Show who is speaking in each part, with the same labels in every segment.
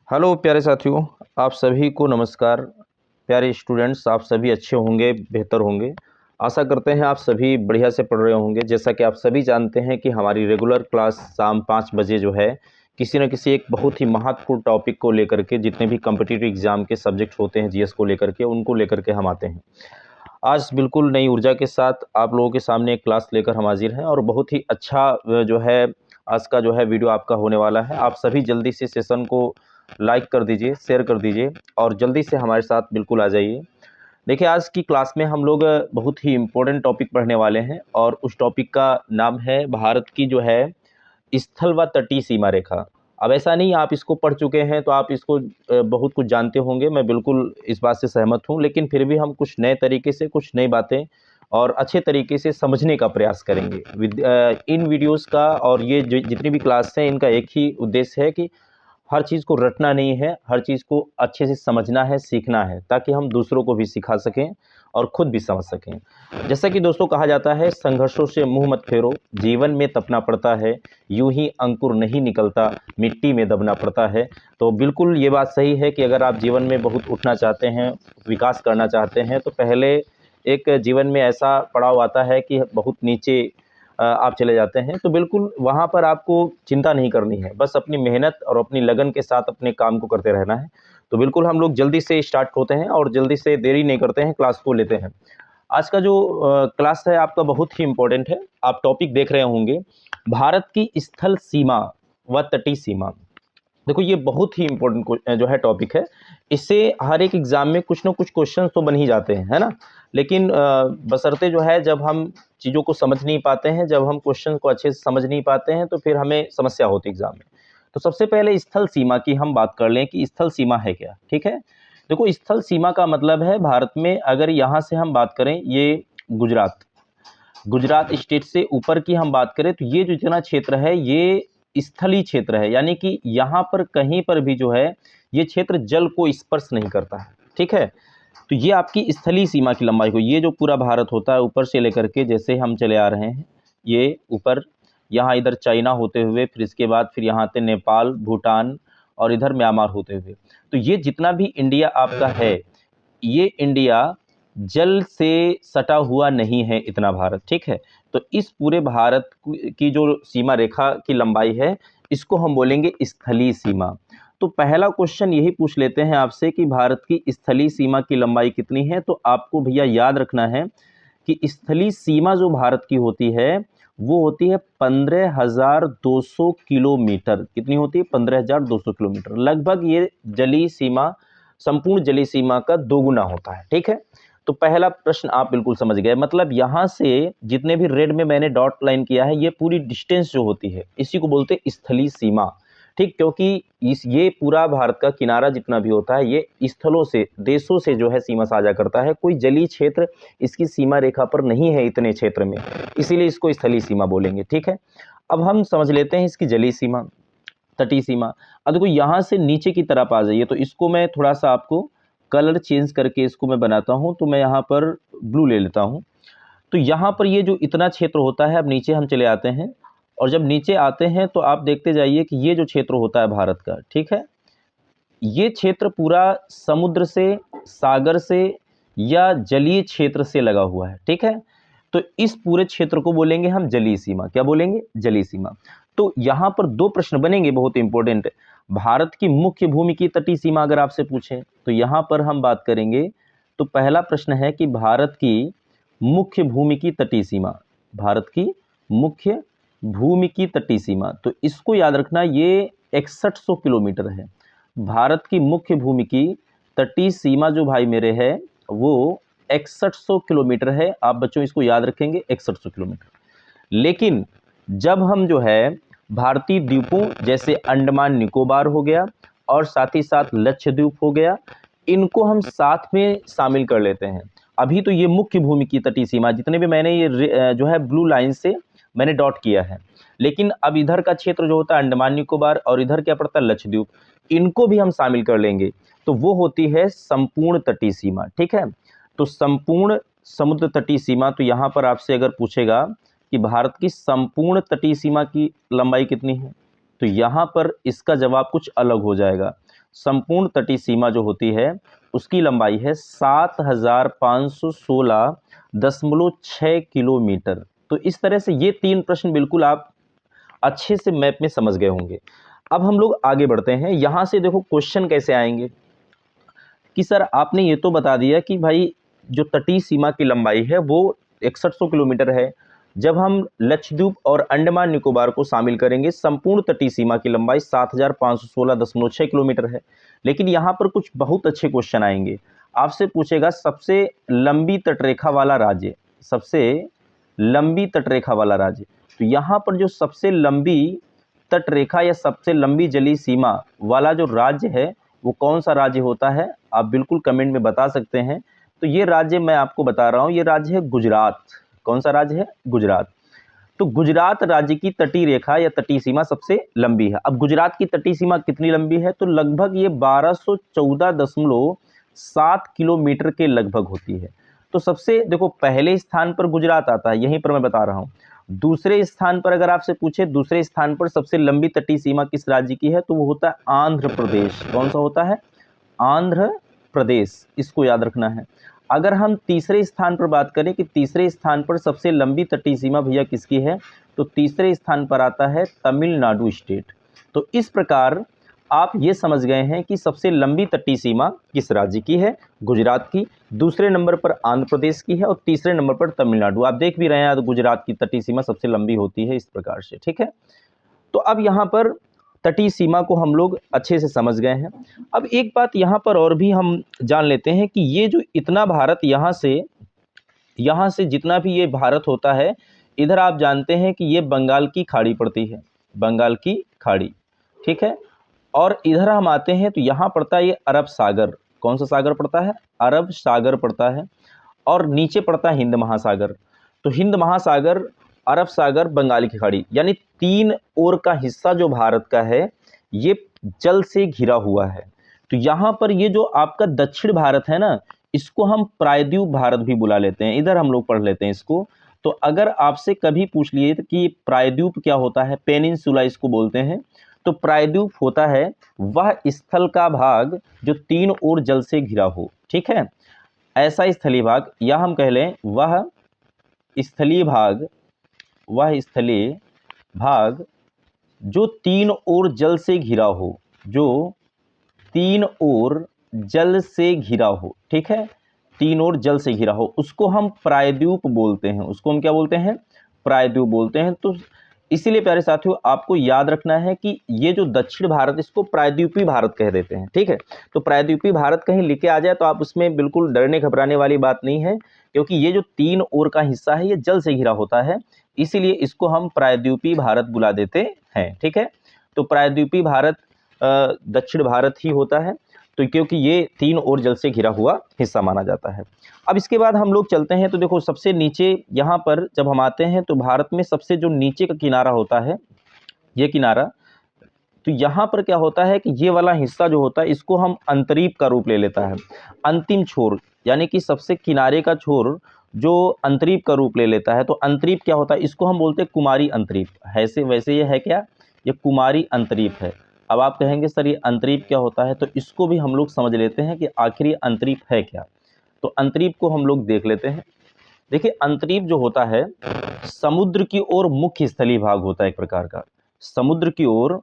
Speaker 1: Hello प्यारे साथियों, आप सभी को नमस्कार। प्यारे स्टूडेंट्स, आप सभी अच्छे होंगे, बेहतर होंगे। आशा करते हैं आप सभी बढ़िया से पढ़ रहे होंगे। जैसा कि आप सभी जानते हैं कि हमारी रेगुलर क्लास शाम 5 बजे जो है किसी न किसी एक बहुत ही महत्वपूर्ण टॉपिक को लेकर के, जितने भी कॉम्पिटिटिव एग्जाम के सब्जेक्ट होते हैं जीएस को लेकर के, उनको लेकर के हम आते हैं। आज बिल्कुल नई ऊर्जा के साथ आप लोगों के सामने एक क्लास लेकर हम हाजिर हैं और बहुत ही अच्छा जो है आज का जो है वीडियो आपका होने वाला है। आप सभी जल्दी से सेशन को लाइक कर दीजिए, शेयर कर दीजिए और जल्दी से हमारे साथ बिल्कुल आ जाइए। देखिए, आज की क्लास में हम लोग बहुत ही इम्पोर्टेंट टॉपिक पढ़ने वाले हैं और उस टॉपिक का नाम है भारत की जो है स्थल व तटीय सीमा रेखा। अब ऐसा नहीं आप इसको पढ़ चुके हैं तो आप इसको बहुत कुछ जानते होंगे, मैं बिल्कुल इस बात से सहमत हूँ, लेकिन फिर भी हम कुछ नए तरीके से कुछ नई बातें और अच्छे तरीके से समझने का प्रयास करेंगे। इन वीडियोस का और ये जितनी भी क्लास हैं, इनका एक ही उद्देश्य है कि हर चीज़ को रटना नहीं है, हर चीज़ को अच्छे से समझना है, सीखना है, ताकि हम दूसरों को भी सिखा सकें और खुद भी समझ सकें। जैसा कि दोस्तों कहा जाता है, संघर्षों से मुंह मत फेरो, जीवन में तपना पड़ता है, यूं ही अंकुर नहीं निकलता, मिट्टी में दबना पड़ता है। तो बिल्कुल ये बात सही है कि अगर आप जीवन में बहुत उठना चाहते हैं, विकास करना चाहते हैं, तो पहले एक जीवन में ऐसा पड़ाव आता है कि बहुत नीचे आप चले जाते हैं। तो बिल्कुल वहाँ पर आपको चिंता नहीं करनी है, बस अपनी मेहनत और अपनी लगन के साथ अपने काम को करते रहना है। तो बिल्कुल हम लोग जल्दी से स्टार्ट होते हैं और जल्दी से देरी नहीं करते हैं, क्लास को लेते हैं। आज का जो क्लास है आपका बहुत ही इम्पोर्टेंट है। आप टॉपिक देख रहे होंगे, भारत की स्थल सीमा व तटीय सीमा। देखो, ये बहुत ही इम्पोर्टेंट जो है टॉपिक है। इससे हर एक एग्जाम में कुछ ना कुछ क्वेश्चन तो बन ही जाते हैं, है ना। लेकिन बशर्ते जो है, जब हम चीज़ों को समझ नहीं पाते हैं, जब हम क्वेश्चन को अच्छे से समझ नहीं पाते हैं, तो फिर हमें समस्या होती है एग्जाम में। तो सबसे पहले स्थल सीमा की हम बात कर लें कि स्थल सीमा है क्या। ठीक है, देखो, स्थल सीमा का मतलब है भारत में, अगर यहाँ से हम बात करें, ये गुजरात गुजरात स्टेट से ऊपर की हम बात करें, तो ये जो जितना क्षेत्र है ये स्थलीय क्षेत्र है, यानी कि यहाँ पर कहीं पर भी जो है ये क्षेत्र जल को स्पर्श नहीं करता है। ठीक है, तो ये आपकी स्थलीय सीमा की लंबाई को, ये जो पूरा भारत होता है ऊपर से लेकर के, जैसे हम चले आ रहे हैं, ये ऊपर यहाँ इधर चाइना होते हुए, फिर इसके बाद फिर यहाँ आते नेपाल, भूटान और इधर म्यांमार होते हुए, तो ये जितना भी इंडिया आपका है, ये इंडिया जल से सटा हुआ नहीं है इतना भारत। ठीक है, तो इस पूरे भारत की जो सीमा रेखा की लंबाई है, इसको हम बोलेंगे स्थलीय सीमा। तो पहला क्वेश्चन यही पूछ लेते हैं आपसे कि भारत की स्थलीय सीमा की लंबाई कितनी है। तो आपको भैया याद रखना है कि स्थलीय सीमा जो भारत की होती है वो होती है 15,200 किलोमीटर। कितनी होती है? 15,200 किलोमीटर। लगभग ये जलीय सीमा, संपूर्ण जलीय सीमा का दोगुना होता है। ठीक है, तो पहला प्रश्न आप बिल्कुल समझ गए। मतलब यहाँ से जितने भी रेड में मैंने डॉट लाइन किया है, ये पूरी डिस्टेंस जो होती है, इसी को बोलते हैं स्थलीय सीमा। ठीक, क्योंकि ये पूरा भारत का किनारा जितना भी होता है, ये स्थलों से, देशों से जो है सीमा साझा करता है। कोई जलीय क्षेत्र इसकी सीमा रेखा पर नहीं है इतने क्षेत्र में, इसीलिए इसको स्थलीय सीमा बोलेंगे। ठीक है, अब हम समझ लेते हैं इसकी जलीय सीमा, तटीय सीमा। अब देखो, यहाँ से नीचे की तरफ आ जाइए, तो इसको मैं थोड़ा सा आपको कलर चेंज करके इसको मैं बनाता हूँ। तो मैं यहाँ पर ब्लू ले लेता हूँ। तो यहाँ पर ये जो इतना क्षेत्र होता है, अब नीचे हम चले आते हैं, और जब नीचे आते हैं तो आप देखते जाइए कि ये जो क्षेत्र होता है भारत का, ठीक है, ये क्षेत्र पूरा समुद्र से, सागर से या जलीय क्षेत्र से लगा हुआ है। ठीक है, तो इस पूरे क्षेत्र को बोलेंगे हम जलीय सीमा। क्या बोलेंगे? जलीय सीमा। तो यहाँ पर दो प्रश्न बनेंगे बहुत इंपॉर्टेंट। भारत की मुख्य भूमि की तटीय सीमा अगर आपसे पूछें, तो यहाँ पर हम बात करेंगे। तो पहला प्रश्न है कि भारत की मुख्य भूमि की तटीय सीमा, भारत की मुख्य भूमि की तटीय सीमा, तो इसको याद रखना, ये 6100 किलोमीटर है। भारत की मुख्य भूमि की तटीय सीमा जो भाई मेरे है, वो 6100 किलोमीटर है। आप बच्चों इसको याद रखेंगे, 6100 किलोमीटर। लेकिन जब हम जो है भारतीय द्वीपों, जैसे अंडमान निकोबार हो गया और साथ ही साथ लक्षद्वीप हो गया, इनको हम साथ में शामिल कर लेते हैं। अभी तो ये मुख्य भूमि की तटीय सीमा, जितने भी मैंने ये जो है ब्लू लाइन से मैंने डॉट किया है, लेकिन अब इधर का क्षेत्र जो होता है अंडमान निकोबार और इधर क्या पड़ता है लक्षद्वीप, इनको भी हम शामिल कर लेंगे, तो वो होती है संपूर्ण तटीय सीमा। ठीक है, तो संपूर्ण समुद्र तटीय सीमा। तो यहाँ पर आपसे अगर पूछेगा कि भारत की संपूर्ण तटीय सीमा की लंबाई कितनी है, तो यहाँ पर इसका जवाब कुछ अलग हो जाएगा। संपूर्ण तटीय सीमा जो होती है उसकी लंबाई है 7516.6 किलोमीटर। तो इस तरह से ये 3 प्रश्न बिल्कुल आप अच्छे से मैप में समझ गए होंगे। अब हम लोग आगे बढ़ते हैं। यहाँ से देखो क्वेश्चन कैसे आएंगे कि सर आपने ये तो बता दिया कि भाई जो तटीय सीमा की लंबाई है वो 6100 किलोमीटर है। जब हम लक्षद्वीप और अंडमान निकोबार को शामिल करेंगे संपूर्ण तटीय सीमा की लंबाई 7516.6 किलोमीटर है। लेकिन यहाँ पर कुछ बहुत अच्छे क्वेश्चन आएंगे। आपसे पूछेगा सबसे लंबी तटरेखा वाला राज्य, सबसे लंबी तटरेखा वाला राज्य। तो यहाँ पर जो सबसे लंबी तटरेखा या सबसे लंबी जलीय सीमा वाला जो राज्य है वो कौन सा राज्य होता है, आप बिल्कुल कमेंट में बता सकते हैं। तो ये राज्य मैं आपको बता रहा हूँ, ये राज्य है गुजरात। कौन सा राज्य है? गुजरात। तो गुजरात राज्य की तटीय रेखा या तटीय सीमा सबसे लंबी है। अब गुजरात की तटीय सीमा कितनी लंबी है? तो लगभग ये 1214.7 किलोमीटर के लगभग होती है। तो सबसे देखो पहले स्थान पर गुजरात आता है, यहीं पर मैं बता रहा हूँ। दूसरे स्थान पर अगर आपसे पूछे दूसरे स्थान पर सबसे लंबी तटीय सीमा किस राज्य की है, तो वो होता है आंध्र प्रदेश। कौन सा होता है? आंध्र प्रदेश। इसको याद रखना है। अगर हम तीसरे स्थान पर बात करें कि तीसरे स्थान पर सबसे लंबी तटीय सीमा भैया किसकी है, तो तीसरे स्थान पर आता है तमिलनाडु स्टेट। तो इस प्रकार आप ये समझ गए हैं कि सबसे लंबी तटीय सीमा किस राज्य की है? गुजरात की। दूसरे नंबर पर आंध्र प्रदेश की है और तीसरे नंबर पर तमिलनाडु। आप देख भी रहे हैं गुजरात की तटीय सीमा सबसे लंबी होती है इस प्रकार से, ठीक है। तो अब यहाँ पर तटीय सीमा को हम लोग अच्छे से समझ गए हैं। अब एक बात यहाँ पर और भी हम जान लेते हैं कि ये जो इतना भारत यहाँ से जितना भी ये भारत होता है, इधर आप जानते हैं कि ये बंगाल की खाड़ी पड़ती है, बंगाल की खाड़ी, ठीक है। और इधर हम आते हैं तो यहाँ पड़ता है ये अरब सागर। कौन सा सागर पड़ता है? अरब सागर पड़ता है। और नीचे पड़ता है हिंद महासागर। तो हिंद महासागर, अरब सागर, बंगाल की खाड़ी, यानी 3 ओर का हिस्सा जो भारत का है ये जल से घिरा हुआ है। तो यहाँ पर ये जो आपका दक्षिण भारत है ना, इसको हम प्रायद्वीप भारत भी बुला लेते हैं। इधर हम लोग पढ़ लेते हैं इसको। तो अगर आपसे कभी पूछ लिए कि प्रायद्वीप क्या होता है, पेनिनसुला इसको बोलते हैं। तो प्रायद्वीप होता है वह स्थल का भाग जो 3 ओर जल से घिरा हो, ठीक है। ऐसा स्थलीय भाग, या हम कह लें वह स्थलीय भाग, वह स्थलीय भाग जो 3 ओर जल से घिरा हो, जो 3 ओर जल से घिरा हो, ठीक है। 3 ओर जल से घिरा हो, उसको हम प्रायद्वीप बोलते हैं। उसको हम क्या बोलते हैं? प्रायद्वीप बोलते हैं। तो इसीलिए प्यारे साथियों आपको याद रखना है कि ये जो दक्षिण भारत, इसको प्रायद्वीपीय भारत कह देते हैं, ठीक है। तो प्रायद्वीपीय भारत कहीं लिखे आ जाए तो आप उसमें बिल्कुल डरने घबराने वाली बात नहीं है, क्योंकि ये जो 3 ओर का हिस्सा है ये जल से घिरा होता है, इसीलिए इसको हम प्रायद्वीपीय भारत बुला देते हैं, ठीक है। तो प्रायद्वीपीय भारत दक्षिण भारत ही होता है, तो क्योंकि ये 3 ओर जल से घिरा हुआ हिस्सा माना जाता है। अब इसके बाद हम लोग चलते हैं तो देखो सबसे नीचे यहाँ पर जब हम आते हैं तो भारत में सबसे जो नीचे का किनारा होता है, ये किनारा, तो यहाँ पर क्या होता है कि ये वाला हिस्सा जो होता है इसको हम अंतरीप का रूप ले लेता है। अंतिम छोर, यानी कि सबसे किनारे का छोर जो अंतरीप का रूप ले लेता है। तो अंतरीप क्या होता है? इसको हम बोलते हैं कुमारी अंतरीप। ऐसे वैसे ये है क्या? ये कुमारी अंतरीप है। अब आप कहेंगे सर ये अंतरीप क्या होता है, तो इसको भी हम लोग समझ लेते हैं कि आखिर ये अंतरीप है क्या। तो अंतरीप को हम लोग देख लेते हैं। देखिए अंतरीप जो होता है समुद्र की ओर मुख्य स्थलीय भाग होता है एक प्रकार का। समुद्र की ओर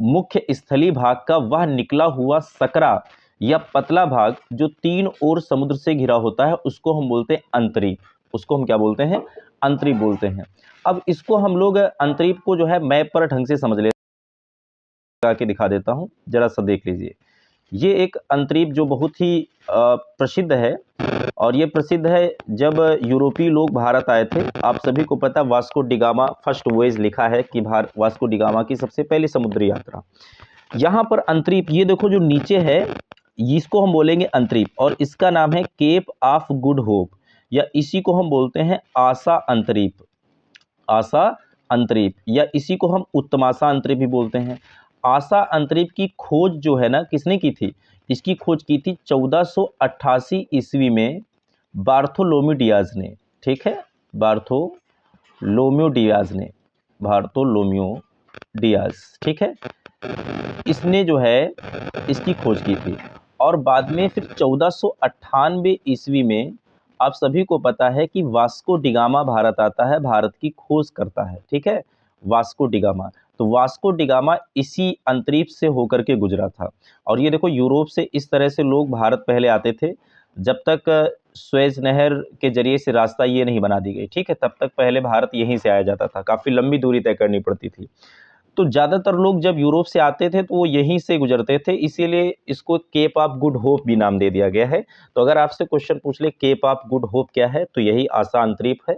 Speaker 1: मुख्य स्थलीय भाग का वह निकला हुआ सकरा या पतला भाग जो 3 ओर समुद्र से घिरा होता है उसको हम बोलते हैं अंतरीप। उसको हम क्या बोलते हैं? अंतरीप बोलते हैं। अब इसको हम लोग अंतरीप को जो है मैप पर ढंग से समझ लेते के दिखा देता हूं, जरा सा देख लीजिए। ये एक अंतरीप जो बहुत ही प्रसिद्ध है, और ये प्रसिद्ध है जब यूरोपीय लोग भारत आए थे। आप सभी को पता Vasco D gamma first voyage लिखा है कि वास्को डी गामा की सबसे पहली समुद्री यात्रा। यहाँ पर अंतरीप, ये देखो जो नीचे है इसको हम बोलेंगे अंतरीप, और इसका नाम है केप ऑफ गुड होप, या इसी को हम बोलते हैं आशा अंतरीप। आशा अंतरीप, या इसी को हम उत्तमाशा अंतरीप भी बोलते हैं। आशा अंतरीप की खोज जो है ना किसने की थी? इसकी खोज की थी 1488 ईस्वी में बार्थोलोम्यू डियाज ने, ठीक है। बार्थोलोम्यू डियाज ने, बार्थोलोम्यू डियाज, ठीक है। इसने जो है इसकी खोज की थी। और बाद में फिर 1498 ईस्वी में आप सभी को पता है कि वास्को डिगामा भारत आता है, भारत की खोज करता है, ठीक है, वास्को डिगामा। तो वास्को डिगामा इसी अंतरिक्ष से होकर के गुजरा था। और ये देखो, यूरोप से इस तरह से लोग भारत पहले आते थे, जब तक सुएज नहर के जरिए से रास्ता ये नहीं बना दी गई, ठीक है, तब तक पहले भारत यहीं से आया जाता था, काफ़ी लंबी दूरी तय करनी पड़ती थी। तो ज़्यादातर लोग जब यूरोप से आते थे तो वो यहीं से गुजरते थे, इसीलिए इसको केप ऑफ गुड होप भी नाम दे दिया गया है। तो अगर आपसे क्वेश्चन पूछ ले केप ऑफ गुड होप क्या है, तो यही आशा अंतरीप है।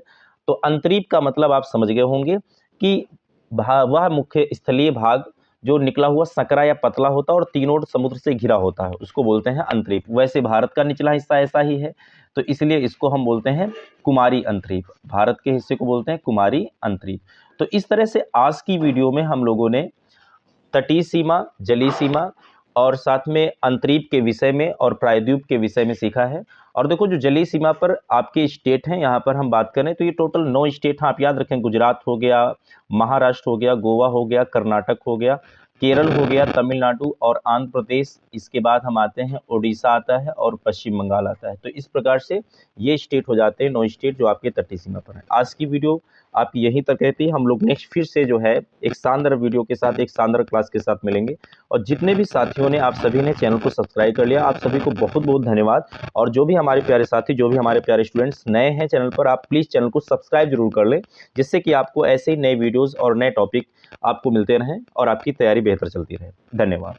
Speaker 1: तो अंतरीप का मतलब आप समझ गए होंगे कि वह मुख्य स्थलीय भाग जो निकला हुआ सकरा या पतला होता है और तीनों ओर समुद्र से घिरा होता है, उसको बोलते हैं अंतरीप। वैसे भारत का निचला हिस्सा ऐसा ही है, तो इसलिए इसको हम बोलते हैं कुमारी अंतरीप। भारत के हिस्से को बोलते हैं कुमारी अंतरीप। तो इस तरह से आज की वीडियो में हम लोगों ने तटीय सीमा, जलीय सीमा और साथ में अंतरीप के विषय में और प्रायद्वीप के विषय में सीखा है। और देखो, जो जलीय सीमा पर आपके स्टेट हैं, यहाँ पर हम बात करें तो ये टोटल 9 स्टेट हैं। आप याद रखें, गुजरात हो गया, महाराष्ट्र हो गया, गोवा हो गया, कर्नाटक हो गया, केरल हो गया, तमिलनाडु और आंध्र प्रदेश। इसके बाद हम आते हैं उड़ीसा आता है और पश्चिम बंगाल आता है। तो इस प्रकार से ये स्टेट हो जाते हैं 9 स्टेट जो आपके तटीय सीमा पर हैं। आज की वीडियो आप यहीं तक रहती है। हम लोग नेक्स्ट फिर से जो है एक शानदार वीडियो के साथ, एक शानदार क्लास के साथ मिलेंगे। और जितने भी साथियों ने, आप सभी ने चैनल को सब्सक्राइब कर लिया, आप सभी को बहुत बहुत धन्यवाद। और जो भी हमारे प्यारे साथी, जो भी हमारे प्यारे स्टूडेंट्स नए हैं चैनल पर, आप प्लीज़ चैनल को सब्सक्राइब जरूर कर लें, जिससे कि आपको ऐसे ही नए वीडियोज़ और नए टॉपिक आपको मिलते रहें और आपकी तैयारी बेहतर चलती रहे। धन्यवाद।